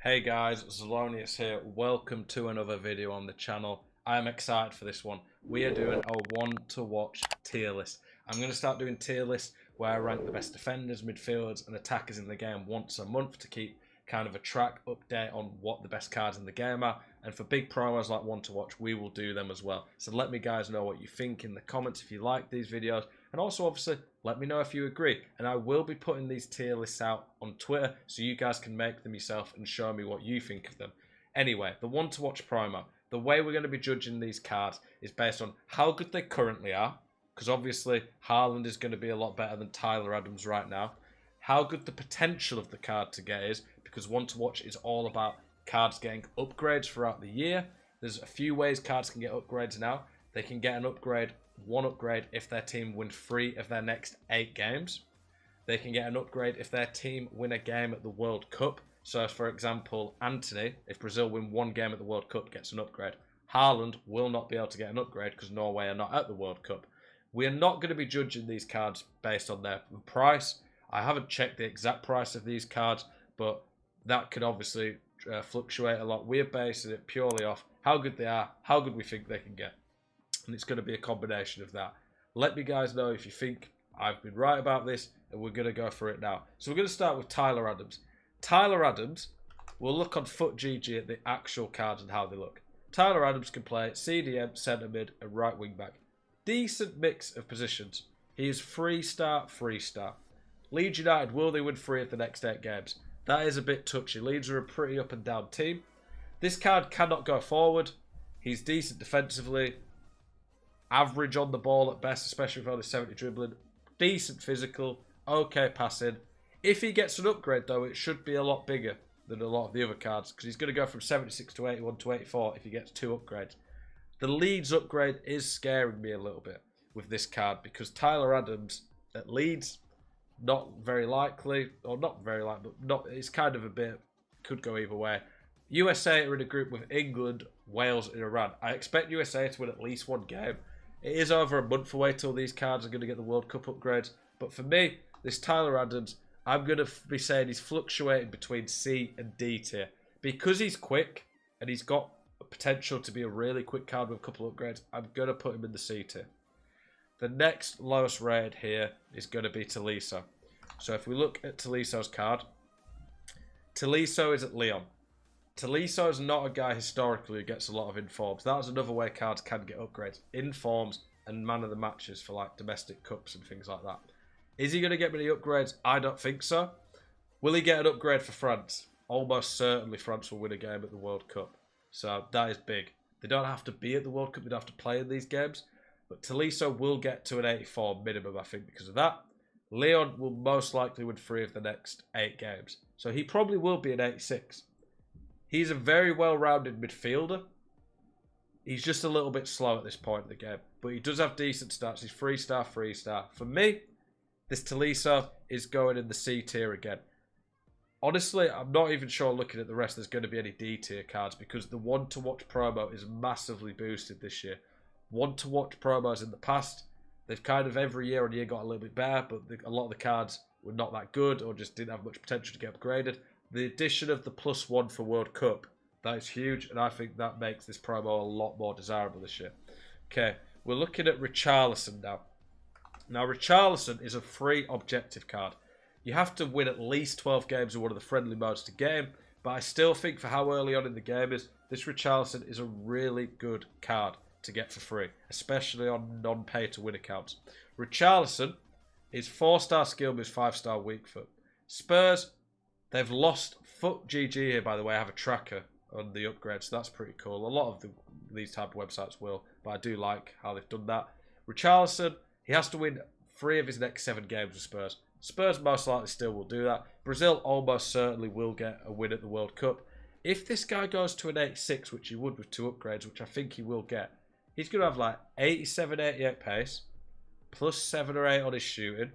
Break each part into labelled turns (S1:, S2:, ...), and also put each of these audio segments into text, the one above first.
S1: Hey guys, Zelonius here. Welcome to another video on the channel. I am excited for this one. We are doing a one to watch tier list. I'm going to start doing tier lists where I rank the best defenders, midfielders and attackers in the game once a month to keep kind of a track update on what the best cards in the game are. And for big promos like one to watch, we will do them as well. So let me guys know what you think in the comments if you like these videos. And also obviously let me know if you agree. And I will be putting these tier lists out on Twitter so you guys can make them yourself and show me what you think of them. Anyway, the one to watch promo. The way we're going to be judging these cards is based on how good they currently are. Because obviously Haaland is going to be a lot better than Tyler Adams right now. How good the potential of the card to get is, because one to watch is all about cards getting upgrades throughout the year. There's a few ways cards can get upgrades now. They can get an upgrade, one upgrade if their team win 3 of their next 8 games. They can get an upgrade if their team win a game at the World Cup. So for example, Antony, if Brazil win 1 game at the World Cup, gets an upgrade. Haaland will not be able to get an upgrade because Norway are not at the World Cup. We are not going to be judging these cards based on their price. I haven't checked the exact price of these cards, but that could obviously fluctuate a lot. We're basing it purely off how good they are, how good we think they can get. And it's going to be a combination of that. Let me guys know if you think I've been right about this, and we're going to go for it now. So we're going to start with Tyler Adams. Tyler Adams, we'll look on FUTGG at the actual cards and how they look. Tyler Adams can play CDM, centre mid, and right wing back. Decent mix of positions. He is 3-star, 3-star. Leeds United, will they win 3 of the next 8 games? That is a bit touchy. Leeds are a pretty up and down team. This card cannot go forward. He's decent defensively. Average on the ball at best, especially with only 70 dribbling. Decent physical. Okay passing. If he gets an upgrade though, it should be a lot bigger than a lot of the other cards, because he's going to go from 76 to 81 to 84 if he gets 2 upgrades. The Leeds upgrade is scaring me a little bit with this card, because Tyler Adams at Leeds, not very likely, or not very likely, but not. It's kind of a bit, could go either way. USA are in a group with England, Wales and Iran. I expect USA to win at least 1 game. It is over a month away till these cards are going to get the World Cup upgrades. But for me, this Tyler Adams, I'm going to be saying he's fluctuating between C and D tier. Because he's quick and he's got potential to be a really quick card with a couple of upgrades, I'm going to put him in the C tier. The next lowest rated here is going to be Tolisso. So if we look at Tolisso's card, Tolisso is at Lyon. Tolisso is not a guy historically who gets a lot of informs. That is another way cards can get upgrades. Informs and man of the matches for like domestic cups and things like that. Is he going to get many upgrades? I don't think so. Will he get an upgrade for France? Almost certainly France will win a game at the World Cup. So that is big. They don't have to be at the World Cup. They don't have to play in these games. But Tolisso will get to an 84 minimum, I think, because of that. Leon will most likely win 3 of the next 8 games. So he probably will be an 86. He's a very well-rounded midfielder. He's just a little bit slow at this point in the game. But he does have decent stats. He's 3-star, 3-star. For me, this Tolisso is going in the C tier again. Honestly, I'm not even sure looking at the rest there's going to be any D tier cards, because the one to watch promo is massively boosted this year. One to watch promos in the past, they've kind of every year on year got a little bit better, but a lot of the cards were not that good or just didn't have much potential to get upgraded. The addition of the +1 for World Cup, that is huge, and I think that makes this promo a lot more desirable this year. Okay, we're looking at Richarlison now. Now, Richarlison is a free objective card. You have to win at least 12 games in one of the friendly modes to get him, but I still think for how early on in the game is, this Richarlison is a really good card to get for free, especially on non-pay-to-win accounts. Richarlison is 4-star skill with 5-star weak foot. Spurs, they've lost FUTGG here, by the way. I have a tracker on the upgrades, so that's pretty cool. A lot of these type of websites will, but I do like how they've done that. Richarlison, he has to win 3 of his next 7 games with Spurs. Spurs most likely still will do that. Brazil almost certainly will get a win at the World Cup. If this guy goes to an 86, which he would with 2 upgrades, which I think he will get, he's going to have like 87, 88 pace, plus 7 or 8 on his shooting,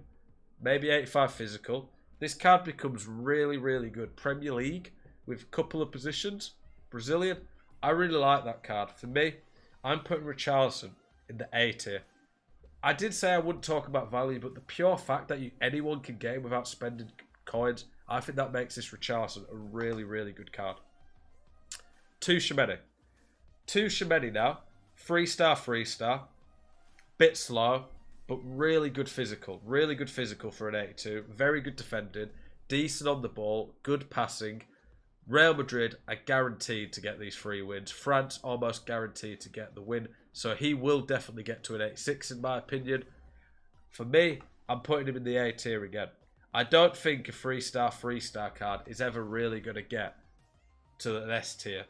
S1: maybe 85 physical. This card becomes really, really good. Premier League with a couple of positions. Brazilian, I really like that card. For me, I'm putting Richarlison in the A tier. I did say I wouldn't talk about value, but the pure fact that anyone can get him without spending coins, I think that makes this Richarlison a really, really good card. Tchouameni. Tchouameni now. 3-star, 3-star. Bit slow, but really good physical. Really good physical for an 82. Very good defending. Decent on the ball. Good passing. Real Madrid are guaranteed to get these 3 wins. France almost guaranteed to get the win. So he will definitely get to an 86 in my opinion. For me, I'm putting him in the A tier again. I don't think a 3-star, 3-star card is ever really going to get to an S tier.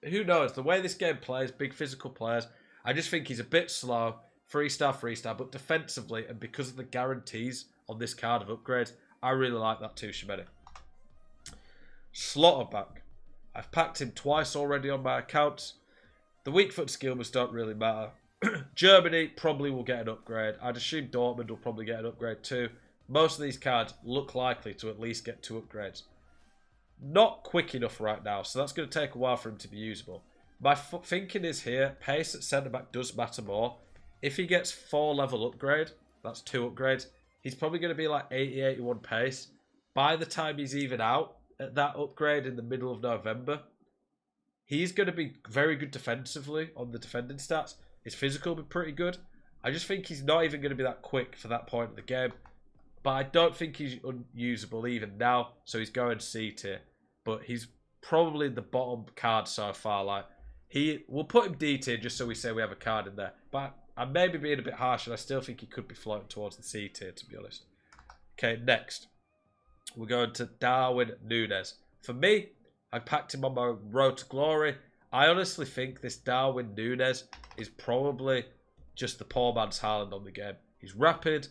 S1: Who knows? The way this game plays, big physical players, I just think he's a bit slow. 3-star, 3-star, but defensively, and because of the guarantees on this card of upgrades, I really like that Tchouameni. Schlotterbeck. I've packed him twice already on my accounts. The weak foot skill boosts don't really matter. Germany probably will get an upgrade. I'd assume Dortmund will probably get an upgrade too. Most of these cards look likely to at least get 2 upgrades. Not quick enough right now, so that's going to take a while for him to be usable. My thinking is here, pace at centre-back does matter more. If he gets 4 level upgrade, that's 2 upgrades, he's probably going to be like 80, 81 pace. By the time he's even out at that upgrade in the middle of November, he's going to be very good defensively on the defending stats. His physical will be pretty good. I just think he's not even going to be that quick for that point of the game. But I don't think he's unusable even now, so he's going C tier. But he's probably the bottom card so far. Like we'll put him D tier just so we say we have a card in there. But I may be being a bit harsh, and I still think he could be floating towards the C tier, to be honest. Okay, next. We're going to Darwin Nunez. For me, I packed him on my road to glory. I honestly think this Darwin Nunez is probably just the poor man's Haaland on the game. He's rapid,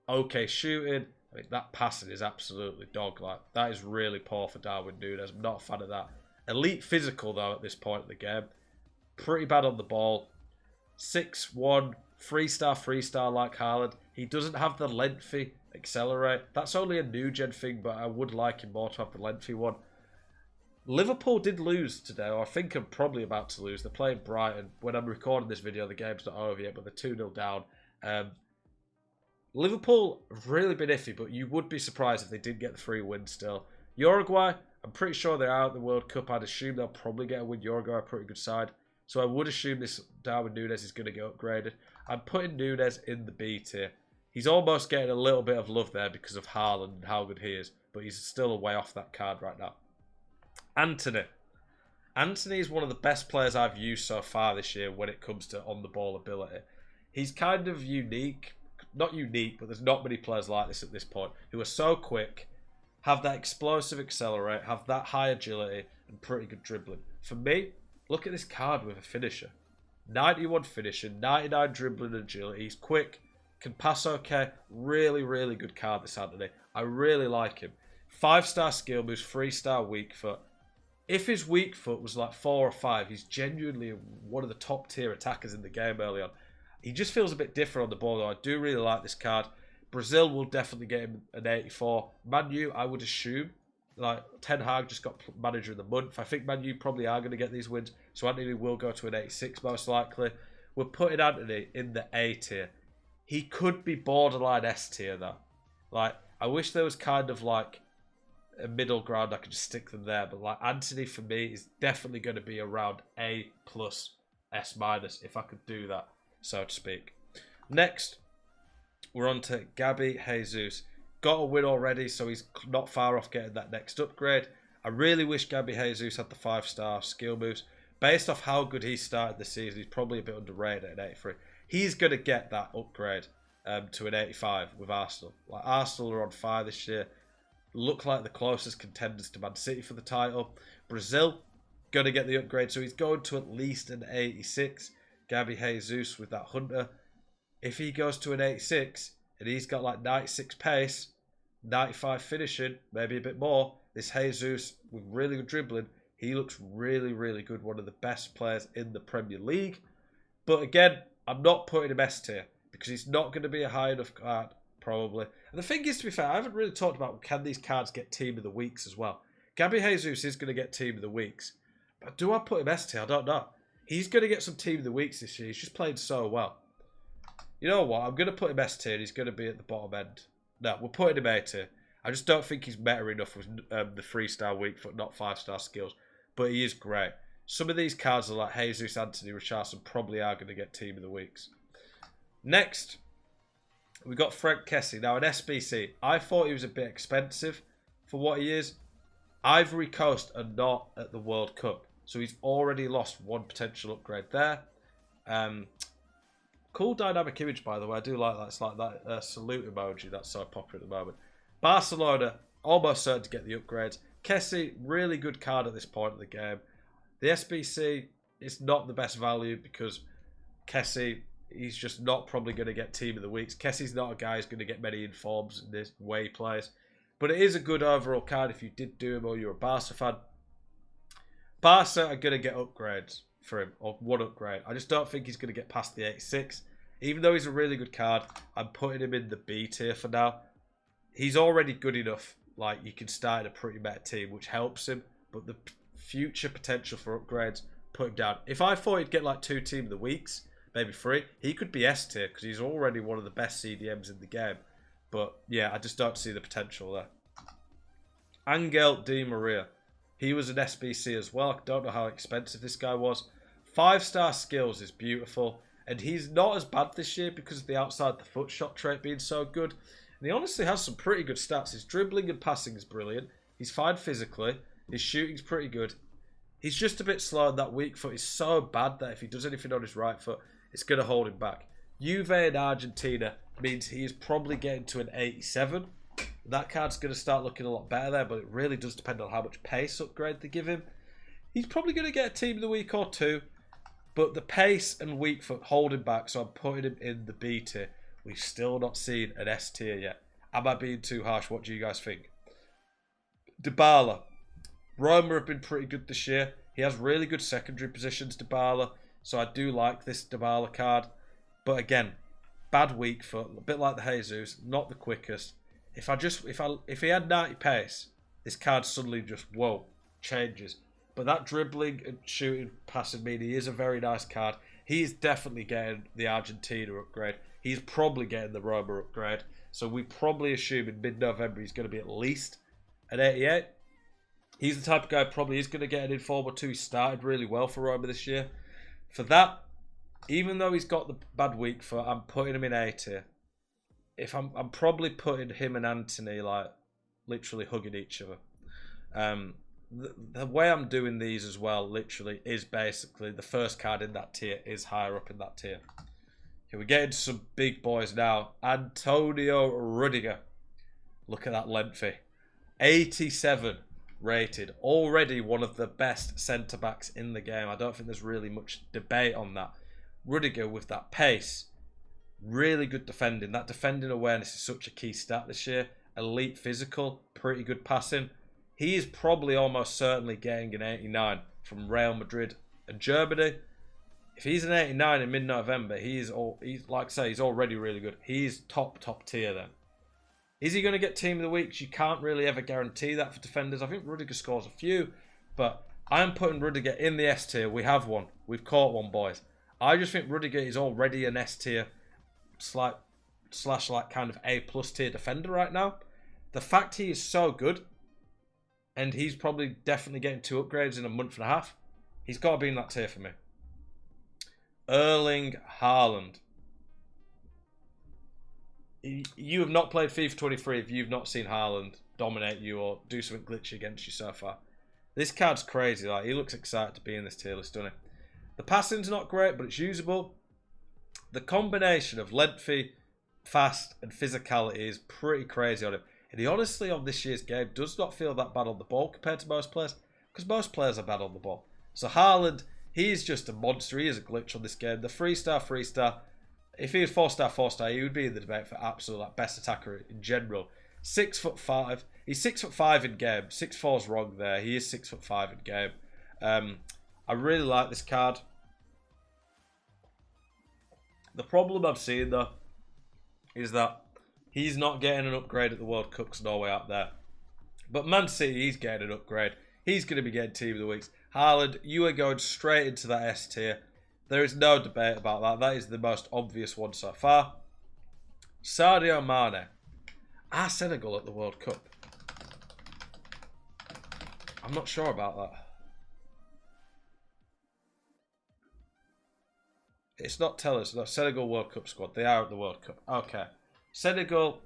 S1: okay shooting. I mean, that passing is absolutely dog-like. That is really poor for Darwin Nunez. I'm not a fan of that. Elite physical, though, at this point in the game. Pretty bad on the ball. 6'1", 3-star, 3-star like Haaland. He doesn't have the lengthy accelerate. That's only a new gen thing, but I would like him more to have the lengthy one. Liverpool did lose today, or I think I'm probably about to lose. They're playing Brighton. When I'm recording this video, the game's not over yet, but they're 2-0 down. Liverpool have really been iffy, but you would be surprised if they did get the 3 wins still. Uruguay, I'm pretty sure they're out of the World Cup. I'd assume they'll probably get a win. Uruguay are a pretty good side. So I would assume this Darwin Nunez is going to get upgraded. I'm putting Nunez in the B tier. He's almost getting a little bit of love there because of Haaland and how good he is, but he's still a way off that card right now. Antony. Antony is one of the best players I've used so far this year when it comes to on-the-ball ability. He's kind of unique. Not unique, but there's not many players like this at this point who are so quick, have that explosive accelerate, have that high agility, and pretty good dribbling. For me, look at this card with a finisher. 91 finishing, 99 dribbling and agility. He's quick, can pass okay. Really, really good card, this Antony. I really like him. 5-star skill boost, 3-star weak foot. If his weak foot was like 4 or 5, he's genuinely one of the top tier attackers in the game early on. He just feels a bit different on the ball, though. I do really like this card. Brazil will definitely get him an 84. Man U, I would assume. Like, Ten Hag just got manager of the month. I think Man U probably are going to get these wins. So Antony will go to an 86 most likely. We're putting Antony in the A tier. He could be borderline S tier, though. Like, I wish there was kind of like a middle ground. I could just stick them there. But like Antony, for me, is definitely going to be around A plus, S minus, if I could do that, so to speak. Next, we're on to Gabby Jesus. Got a win already, so he's not far off getting that next upgrade. I really wish Gabby Jesus had the 5-star skill boost. Based off how good he started the season, he's probably a bit underrated at an 83. He's going to get that upgrade to an 85 with Arsenal. Like, Arsenal are on fire this year. Look like the closest contenders to Man City for the title. Brazil, going to get the upgrade, so he's going to at least an 86. Gabby Jesus with that Hunter. If he goes to an 86 and he's got like 96 pace, 95 finishing, maybe a bit more, this Jesus with really good dribbling, he looks really, really good. One of the best players in the Premier League. But again, I'm not putting him S tier because he's not going to be a high enough card, probably. And the thing is, to be fair, I haven't really talked about can these cards get Team of the Weeks as well. Gabby Jesus is going to get Team of the Weeks. But do I put him S tier? I don't know. He's going to get some Team of the Weeks this year. He's just played so well. You know what? I'm going to put him S tier. He's going to be at the bottom end. No, we're putting him A tier. I just don't think he's better enough with the 3-star weak foot, not 5-star skills. But he is great. Some of these cards are like Jesus, Antony, Richarlison probably are going to get Team of the Weeks. Next, we got Franck Kessie. Now, an SBC. I thought he was a bit expensive for what he is. Ivory Coast are not at the World Cup. So he's already lost one potential upgrade there. Cool dynamic image, by the way. I do like that. It's like that salute emoji that's so popular at the moment. Barcelona, almost certain to get the upgrades. Kessie, really good card at this point of the game. The SBC is not the best value because Kessie, he's just not probably going to get Team of the Weeks. Kessie's not a guy who's going to get many informs in this way he plays. But it is a good overall card if you did do him or you're a Barca fan. Barca are going to get upgrades for him, or one upgrade. I just don't think he's going to get past the 86. Even though he's a really good card, I'm putting him in the B tier for now. He's already good enough. Like, you can start in a pretty meta team, which helps him. But the future potential for upgrades, put him down. If I thought he'd get like 2 Team of the Weeks, maybe 3, he could be S tier because he's already one of the best CDMs in the game. But yeah, I just don't see the potential there. Angel Di Maria. He was an SBC as well. I don't know how expensive this guy was. 5-star skills is beautiful. And he's not as bad this year because of the outside the foot shot trait being so good. And he honestly has some pretty good stats. His dribbling and passing is brilliant. He's fine physically. His shooting's pretty good. He's just a bit slow, and that weak foot is so bad that if he does anything on his right foot, it's going to hold him back. Juve in Argentina means he is probably getting to an 87. That card's going to start looking a lot better there, but it really does depend on how much pace upgrade they give him. He's probably going to get a Team of the Week or 2, but the pace and weak foot hold him back, so I'm putting him in the B tier. We've still not seen an S tier yet. Am I being too harsh? What do you guys think? Dybala. Roma have been pretty good this year. He has really good secondary positions, Dybala, so I do like this Dybala card. But again, bad weak foot, a bit like the Jesus, not the quickest. If he had 90 pace, this card suddenly just, whoa, changes. But that dribbling and shooting, passing mean he is a very nice card. He is definitely getting the Argentina upgrade. He's probably getting the Roma upgrade. So we probably assume in mid-November he's going to be at least an 88. He's the type of guy who probably is going to get an inform or 2. He started really well for Roma this year. For that, even though he's got the bad weak foot, I'm putting him in A tier. If I'm probably putting him and Antony like literally hugging each other. The way I'm doing these as well, literally, is basically the first card in that tier is higher up in that tier. Okay, we're getting to some big boys now. Antonio Rudiger. Look at that lengthy. 87 rated. Already one of the best centre-backs in the game. I don't think there's really much debate on that. Rudiger with that pace. Really good defending. That defending awareness is such a key stat this year. Elite physical. Pretty good passing. He is probably almost certainly getting an 89 from Real Madrid and Germany. If he's an 89 in mid-November, he's like I say, he's already really good. He's top tier then. Is he going to get Team of the Week? You can't really ever guarantee that for defenders. I think Rudiger scores a few, but I'm putting Rudiger in the S tier. We have one. We've caught one, boys. I just think Rudiger is already an S tier slash like kind of A+ tier defender right now. The fact he is so good, and he's probably definitely getting 2 upgrades in a month and a half, he's got to be in that tier for me. Erling Haaland. You have not played FIFA 23 if you've not seen Haaland dominate you or do something glitchy against you so far. This card's crazy. Like, he looks excited to be in this tier list, doesn't he? The passing's not great, but it's usable. The combination of lengthy, fast, and physicality is pretty crazy on him. And he honestly, on this year's game, does not feel that bad on the ball compared to most players, because most players are bad on the ball. So Haaland, he is just a monster. He is a glitch on this game. The 3-star. If he was 4-star, he would be in the debate for absolute like, best attacker in general. 6'5". He's 6'5" in game. 6'4's wrong there. He is 6'5" in game. I really like this card. The problem I'm seeing though is that he's not getting an upgrade at the World Cup because Norway out there. But Man City, he's getting an upgrade. He's going to be getting Team of the Weeks. Haaland, you are going straight into that S tier. There is no debate about that. That is the most obvious one so far. Sadio Mane. Senegal at the World Cup. I'm not sure about that. It's not Tolisso, no, Senegal World Cup squad. They are at the World Cup. Okay. Senegal,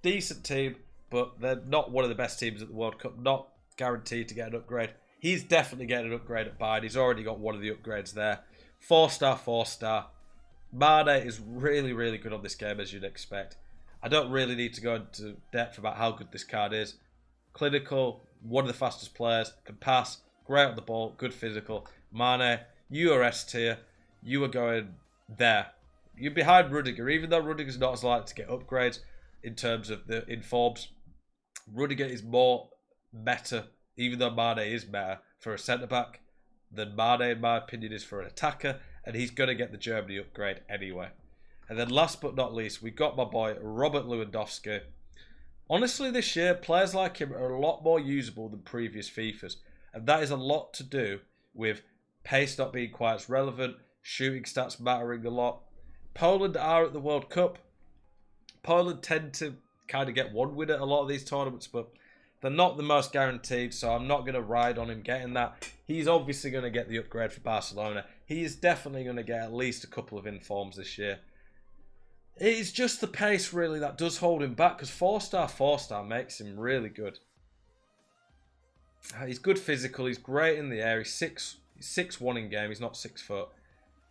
S1: decent team, but they're not one of the best teams at the World Cup. Not guaranteed to get an upgrade. He's definitely getting an upgrade at Bayern. He's already got one of the upgrades there. 4-star, 4-star. Mane is really, really good on this game, as you'd expect. I don't really need to go into depth about how good this card is. Clinical, one of the fastest players, can pass, great on the ball, good physical. Mane, you are S tier. You are going there. You're behind Rudiger, even though Rudiger's not as likely to get upgrades in terms of the informs. Rudiger is more meta, even though Mane is meta for a centre-back than Mane, in my opinion, is for an attacker, and he's going to get the Germany upgrade anyway. And then last but not least, we got my boy Robert Lewandowski. Honestly, this year, players like him are a lot more usable than previous FIFAs, and that is a lot to do with pace not being quite as relevant, shooting stats mattering a lot. Poland are at the World Cup. Poland tend to kind of get one win at a lot of these tournaments, but they're not the most guaranteed, so I'm not going to ride on him getting that. He's obviously going to get the upgrade for Barcelona. He is definitely going to get at least a couple of informs this year. It's just the pace, really, that does hold him back, because 4-star, 4-star makes him really good. He's good physical. He's great in the air. He's 6'1" in game. He's not 6 foot.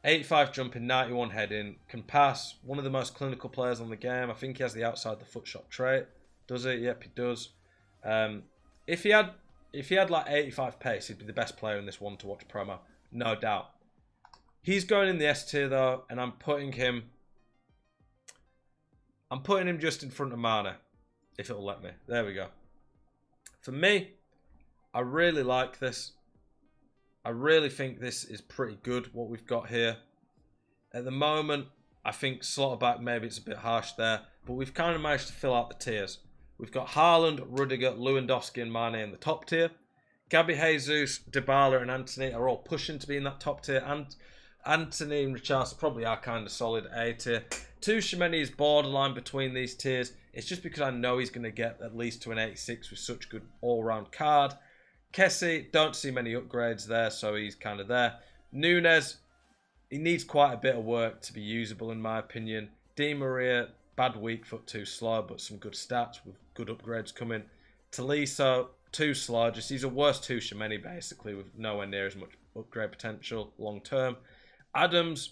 S1: 85 jumping, 91 heading. Can pass. One of the most clinical players on the game. I think he has the outside the foot shot trait. Does he? Yep, he does. If he had like 85 pace, he'd be the best player in this one to watch promo. No doubt. He's going in the S tier though, and I'm putting him just in front of Mane, if it'll let me. There we go. For me, I really like this. I really think this is pretty good, what we've got here. At the moment, I think Schlotterbeck, maybe it's a bit harsh there, but we've kind of managed to fill out the tiers. We've got Haaland, Rudiger, Lewandowski and Mane in the top tier. Gabriel, Jesus, Dybala and Antony are all pushing to be in that top tier. And Antony and Richarlison probably are kind of solid A tier. Tchouameni is borderline between these tiers. It's just because I know he's going to get at least to an 86 with such good all-round card. Kessie, don't see many upgrades there, so he's kind of there. Nunez, he needs quite a bit of work to be usable in my opinion. Di Maria, bad weak foot, too slow, but some good stats with good upgrades coming. Tolisso, too slow, just he's a worse Tchouameni basically with nowhere near as much upgrade potential long term. Adams,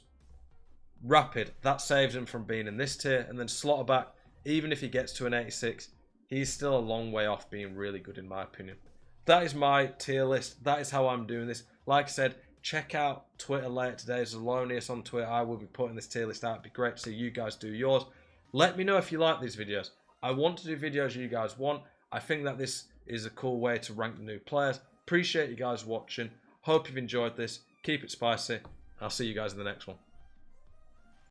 S1: rapid, that saves him from being in this tier. And then Schlotterbeck, even if he gets to an 86, he's still a long way off being really good in my opinion. That is my tier list. That is how I'm doing this. Like I said, check out Twitter later today. Zelonius on Twitter. I will be putting this tier list out. It'd be great to see you guys do yours. Let me know if you like these videos. I want to do videos you guys want. I think that this is a cool way to rank the new players. Appreciate you guys watching. Hope you've enjoyed this. Keep it spicy. I'll see you guys in the next one.